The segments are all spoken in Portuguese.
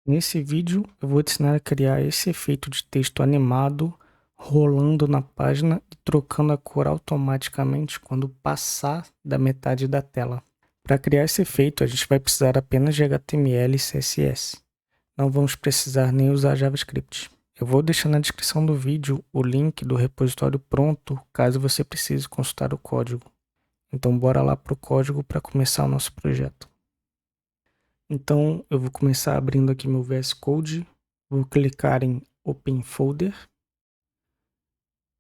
Nesse vídeo eu vou te ensinar a criar esse efeito de texto animado rolando na página e trocando a cor automaticamente quando passar da metade da tela. Para criar esse efeito a gente vai precisar apenas de HTML e CSS. Não vamos precisar nem usar JavaScript. Eu vou deixar na descrição do vídeo o link do repositório pronto caso você precise consultar o código. Então bora lá para o código para começar o nosso projeto. Então eu vou começar abrindo aqui meu VS Code, vou clicar em Open Folder,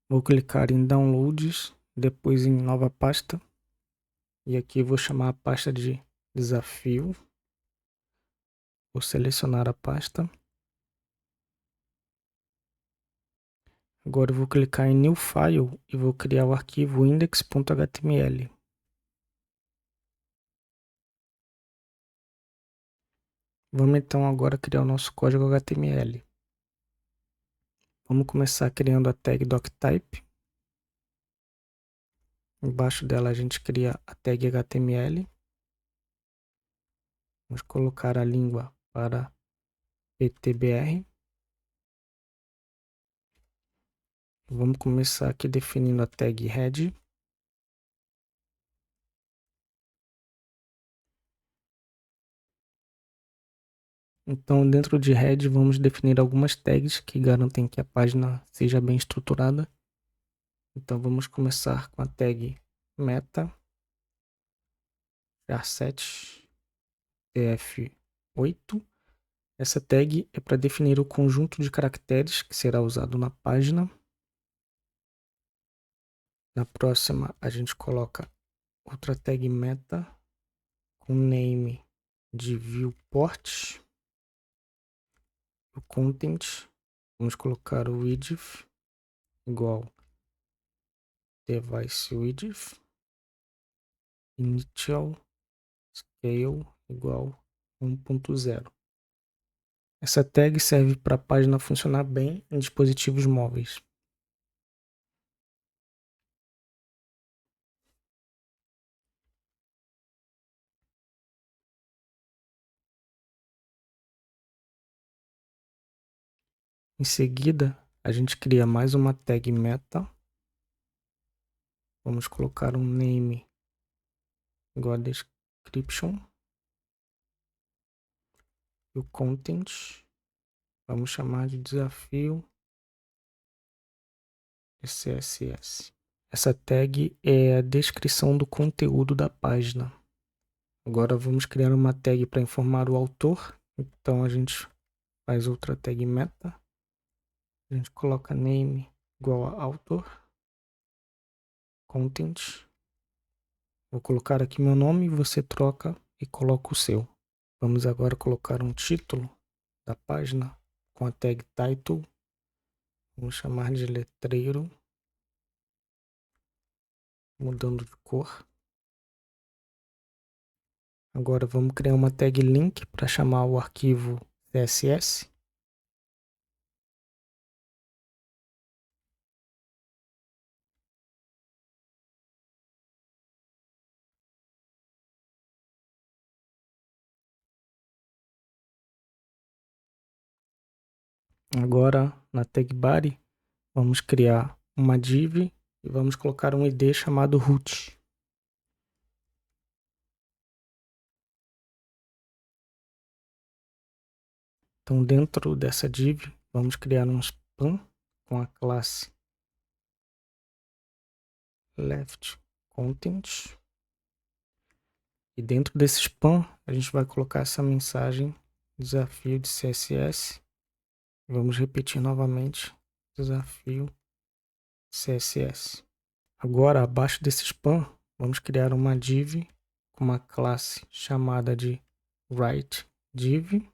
vou clicar em Downloads, depois em Nova Pasta, e aqui vou chamar a pasta de Desafio, vou selecionar a pasta, agora eu vou clicar em New File e vou criar o arquivo index.html. Vamos então agora criar o nosso código HTML. Vamos começar criando a tag doctype. Embaixo dela a gente cria a tag HTML. Vamos colocar a língua para PTBR. Vamos começar aqui definindo a tag head. Então, dentro de head, vamos definir algumas tags que garantem que a página seja bem estruturada. Então, vamos começar com a tag meta, char7, tf8. Essa tag é para definir o conjunto de caracteres que será usado na página. Na próxima, a gente coloca outra tag meta com name de viewport. O content, vamos colocar o width igual device width, initial scale igual 1.0. Essa tag serve para a página funcionar bem em dispositivos móveis. Em seguida, a gente cria mais uma tag meta. Vamos colocar um name igual a description. E o content, vamos chamar de desafio de CSS. Essa tag é a descrição do conteúdo da página. Agora vamos criar uma tag para informar o autor. Então a gente faz outra tag meta. A gente coloca name igual a autor. Content. Vou colocar aqui meu nome, você troca e coloca o seu. Vamos agora colocar um título da página com a tag title. Vamos chamar de letreiro. Mudando de cor. Agora vamos criar uma tag link para chamar o arquivo CSS. Agora na tag body vamos criar uma div e vamos colocar um ID chamado root. Então dentro dessa div vamos criar um span com a classe left content. E dentro desse span a gente vai colocar essa mensagem desafio de CSS. Vamos repetir novamente desafio CSS. Agora abaixo desse span vamos criar uma div com uma classe chamada de writeDiv.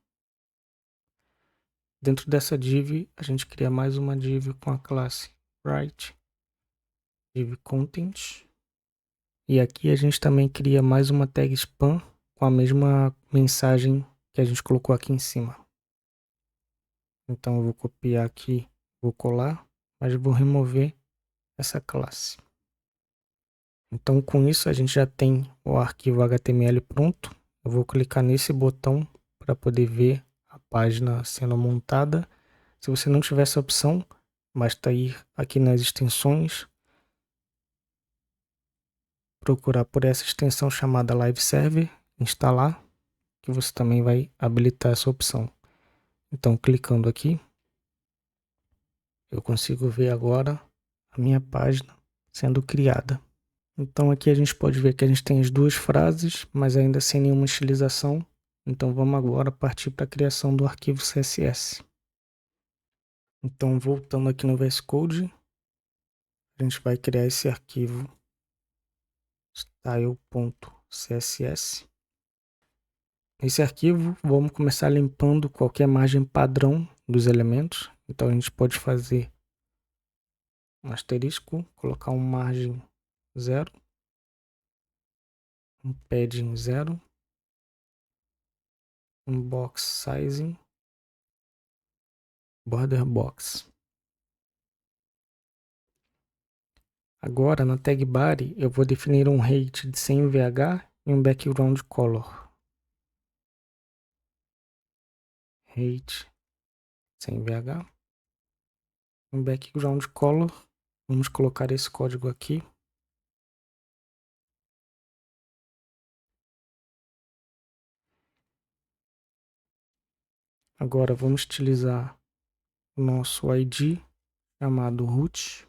Dentro dessa div a gente cria mais uma div com a classe writeDivContent. E aqui a gente também cria mais uma tag span com a mesma mensagem que a gente colocou aqui em cima. Então eu vou copiar aqui, vou colar, mas vou remover essa classe. Então com isso a gente já tem o arquivo HTML pronto. Eu vou clicar nesse botão para poder ver a página sendo montada. Se você não tiver essa opção, basta ir aqui nas extensões, procurar por essa extensão chamada Live Server, instalar, que você também vai habilitar essa opção. Então, clicando aqui, eu consigo ver agora a minha página sendo criada. Então aqui a gente pode ver que a gente tem as duas frases, mas ainda sem nenhuma estilização. Então vamos agora partir para a criação do arquivo CSS. Então voltando aqui no VS Code, a gente vai criar esse arquivo style.css. Nesse arquivo vamos começar limpando qualquer margem padrão dos elementos. Então a gente pode fazer um asterisco, colocar um margem 0, um padding 0, um box sizing, border box. Agora na tag body eu vou definir um height de 100 VH e um background color. Height 100 VH, um background color. Vamos colocar esse código aqui. Agora vamos utilizar o nosso ID chamado root.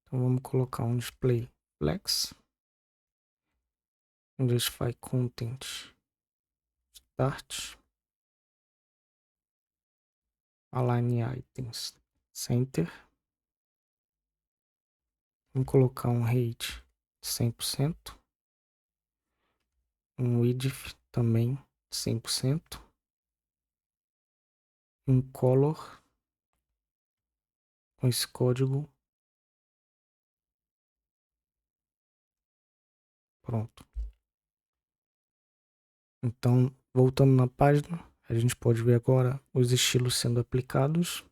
Então vamos colocar um display flex, um justify content start, align items center. Vamos colocar um height de 100%, um width também de 100%, um color com esse código. Pronto. Então, voltando na página, a gente pode ver agora os estilos sendo aplicados.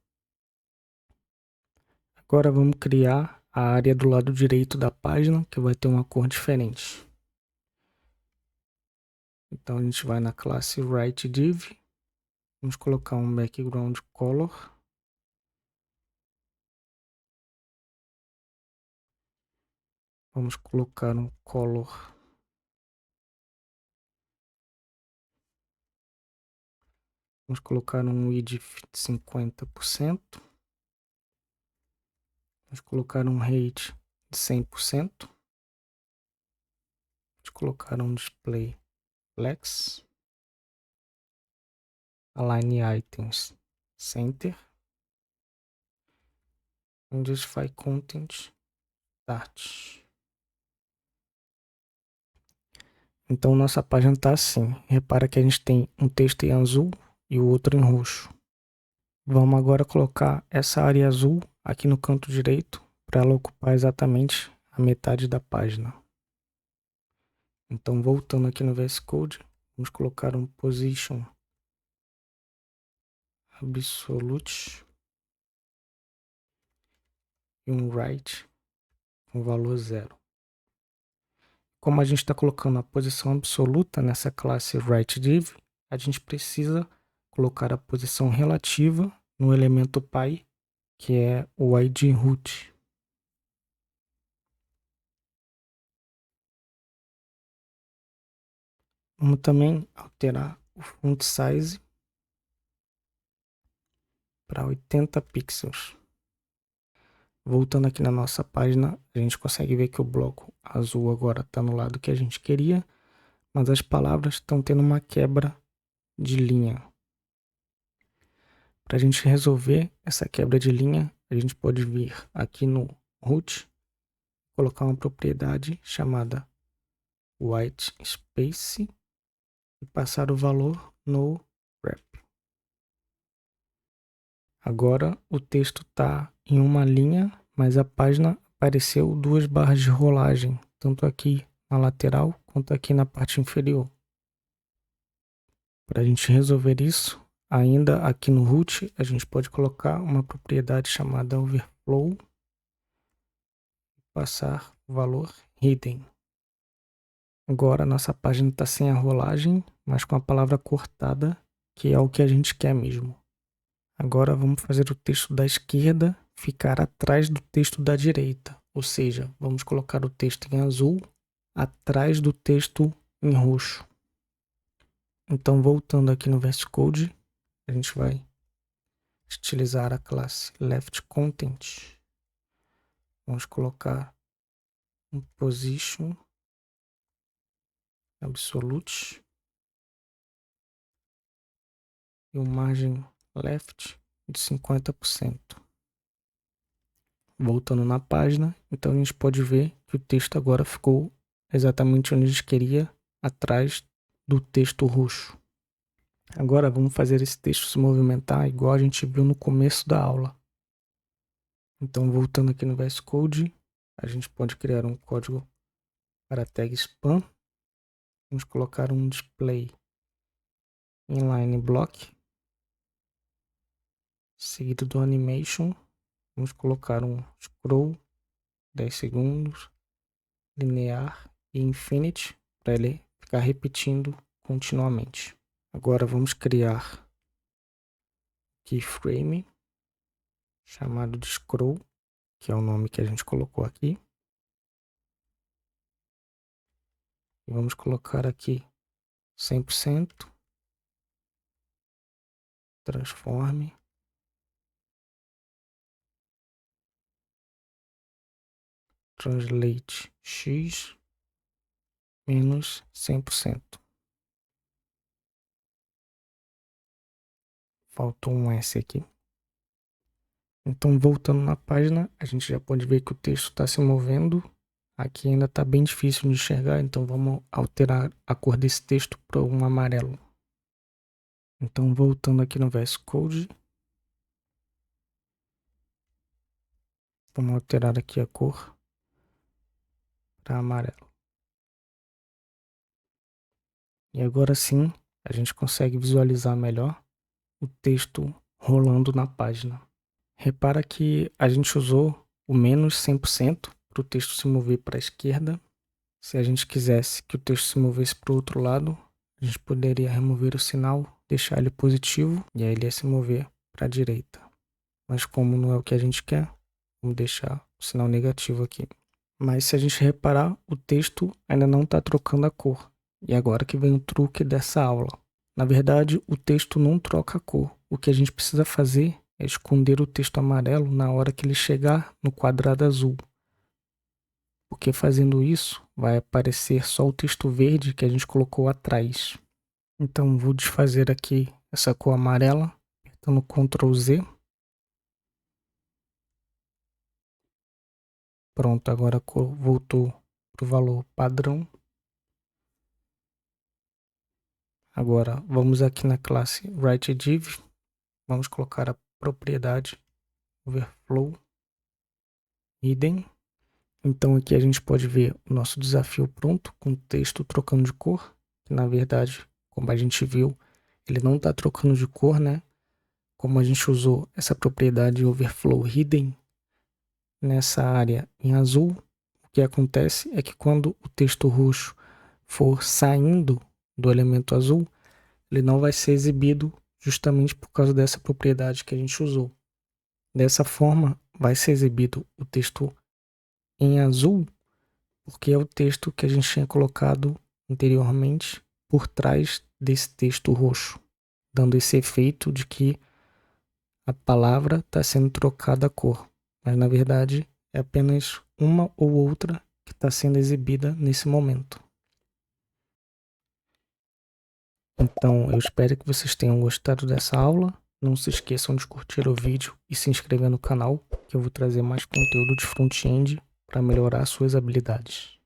Agora vamos criar a área do lado direito da página, que vai ter uma cor diferente. Então a gente vai na classe WriteDiv, vamos colocar um background color. Vamos colocar um color. Vamos colocar um width de 50%. Vamos colocar um height de 100%. Vamos colocar um display flex. Align items center. Um justify content start. Então nossa página está assim. Repara que a gente tem um texto em azul e o outro em roxo. Vamos agora colocar essa área azul aqui no canto direito para ela ocupar exatamente a metade da página. Então voltando aqui no VS Code, vamos colocar um position absolute e um right com valor 0. Como a gente está colocando a posição absoluta nessa classe WriteDiv, a gente precisa colocar a posição relativa no elemento pi, que é o ID root. Vamos também alterar o font size para 80 pixels. Voltando aqui na nossa página, a gente consegue ver que o bloco azul agora está no lado que a gente queria, mas as palavras estão tendo uma quebra de linha. Para a gente resolver essa quebra de linha, a gente pode vir aqui no root, colocar uma propriedade chamada white space e passar o valor no wrap. Agora o texto está em uma linha, mas a página apareceu duas barras de rolagem, tanto aqui na lateral quanto aqui na parte inferior. Para a gente resolver isso, ainda aqui no root, a gente pode colocar uma propriedade chamada overflow e passar o valor hidden. Agora nossa página está sem a rolagem, mas com a palavra cortada que é o que a gente quer mesmo. Agora vamos fazer o texto da esquerda ficar atrás do texto da direita, ou seja, vamos colocar o texto em azul atrás do texto em roxo. Então, voltando aqui no VS Code, a gente vai estilizar a classe LeftContent. Vamos colocar um position absolute e uma margem left de 50%. Voltando na página, então a gente pode ver que o texto agora ficou exatamente onde a gente queria, atrás do texto roxo. Agora vamos fazer esse texto se movimentar igual a gente viu no começo da aula. Então, voltando aqui no VS Code, a gente pode criar um código para a tag spam. Vamos colocar um display inline block, seguido do animation. Vamos colocar um scroll 10 segundos, linear e infinite, para ele ficar repetindo continuamente. Agora vamos criar keyframe, chamado de scroll, que é o nome que a gente colocou aqui. E vamos colocar aqui 100%, transforme, translate x menos 100%. Faltou um S aqui. Então, voltando na página, a gente já pode ver que o texto está se movendo. Aqui ainda está bem difícil de enxergar, então vamos alterar a cor desse texto para um amarelo. Então, voltando aqui no VS Code, vamos alterar aqui a cor para amarelo. E agora sim, a gente consegue visualizar melhor o texto rolando na página. Repara que a gente usou o menos 100% para o texto se mover para a esquerda. Se a gente quisesse que o texto se movesse para o outro lado, a gente poderia remover o sinal, deixar ele positivo e aí ele ia se mover para a direita. Mas como não é o que a gente quer, vamos deixar o sinal negativo aqui. Mas se a gente reparar, o texto ainda não está trocando a cor. E agora que vem o truque dessa aula. Na verdade, o texto não troca a cor. O que a gente precisa fazer é esconder o texto amarelo na hora que ele chegar no quadrado azul. Porque fazendo isso, vai aparecer só o texto verde que a gente colocou atrás. Então, vou desfazer aqui essa cor amarela, apertando Ctrl Z. Pronto, agora a cor voltou para o valor padrão. Agora, vamos aqui na classe WriteDiv. Vamos colocar a propriedade overflow hidden. Então aqui a gente pode ver o nosso desafio pronto, com o texto trocando de cor. Que, na verdade, como a gente viu, ele não está trocando de cor, né? Como a gente usou essa propriedade overflow hidden nessa área em azul, o que acontece é que quando o texto roxo for saindo do elemento azul, ele não vai ser exibido justamente por causa dessa propriedade que a gente usou. Dessa forma, vai ser exibido o texto em azul, porque é o texto que a gente tinha colocado anteriormente por trás desse texto roxo, dando esse efeito de que a palavra está sendo trocada a cor, mas na verdade é apenas uma ou outra que está sendo exibida nesse momento. Então, eu espero que vocês tenham gostado dessa aula. Não se esqueçam de curtir o vídeo e se inscrever no canal, que eu vou trazer mais conteúdo de front-end para melhorar suas habilidades.